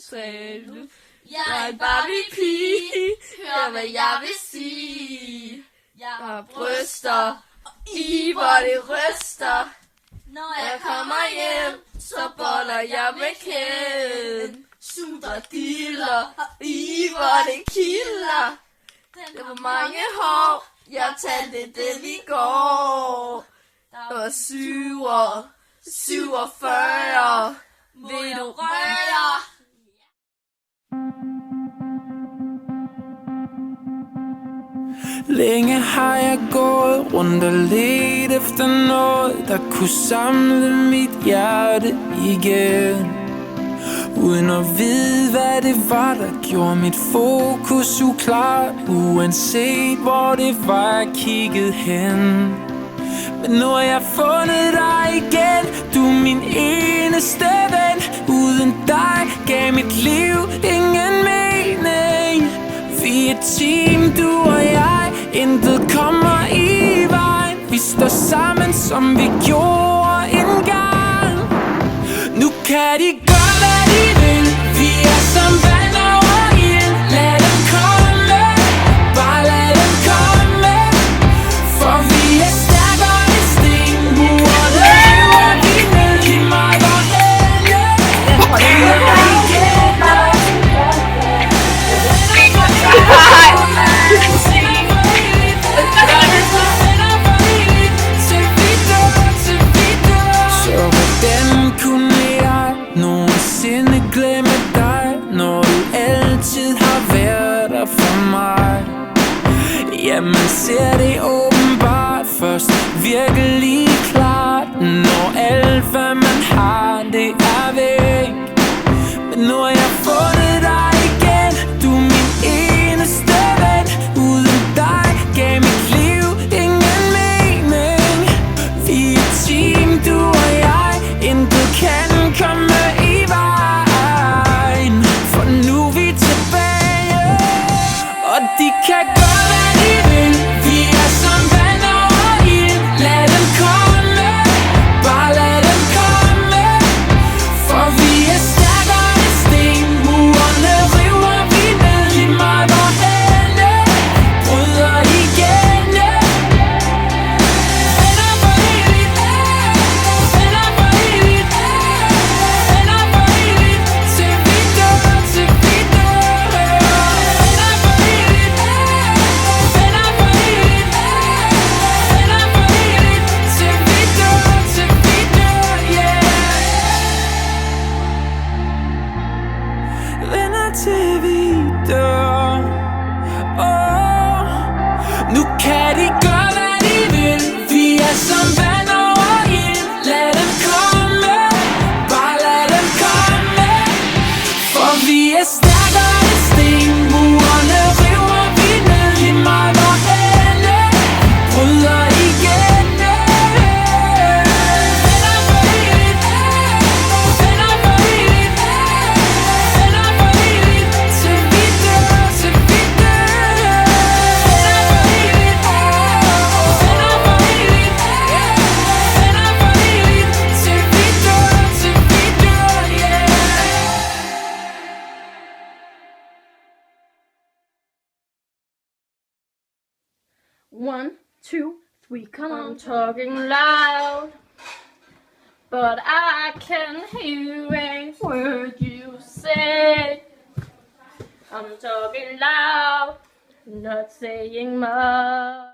tale. Jeg er bare pige, hør hvad jeg vil sige. Jeg har bryster, i hvor det ryster. Når jeg kommer hjem, så boller jeg med Ken. Sutter diller, i hvor det kilder. Det var mange hår, jeg talte den i går. Der var 47, vil du røre? Længe har jeg gået rundt og let efter noget, der kunne samle mit hjerte igen. Uden at vide, hvad det var, der gjorde mit fokus uklart. Uanset hvor det var, jeg kiggede hen. Men nu har jeg fundet dig igen. Du er min eneste ven. Uden dig gav mit liv ingen mening. Vi er et team, du og jeg. Intet kommer i vejen. Vi står sammen, som vi gjorde engang. Nu kan de gøre, hvad de vil. Vi er som vand over ild. Lad dem komme, bare lad dem komme. For vi er stærkere end sten. Murene river vi ned. Giv mig vor hende. Så hvordan kunne jeg nogensinde glemme dig, når du altid har været der for mig? Ja, man ser det åbenbart først virkelig klart, når alt hvad man har, det er væk. Men nu har jeg fundet dig igen. Du er min eneste ven. Uden dig gav mit liv ingen mening. Vi er et team, du og jeg. Intet kan komme i vejen. For nu er vi tilbage. Og de kan gøre, hvad de vil. Vi er som vand over ild. Lad dem komme, bare lad dem komme. For vi er stærkere end sten. Murene river vi ned. Giv mig vor hende. Bryder igen, yeah. Venner for evigt, venner for evigt, venner for evigt. Til vi dør, til vi dør. Venner for evigt, venner for evigt, venner for evigt. Til vi dør, yeah. Venner til vi dør. Nu kan de gøre, hvad de vil. Vi er som vand over ild. Lad dem komme, bare lad dem komme. For vi er stærkere end sten. Murene river vi ned. Giv mig vor hende. Bryder igen, yeah. Venner for evigt, venner for evigt, venner for evigt. Til vi dør, til vi dør. Venner for evigt, venner for evigt, venner for evigt. Til vi dør, yeah. 1, 2, 3, come on, talking loud. But I can't hear a word you say. I'm talking loud, not saying much.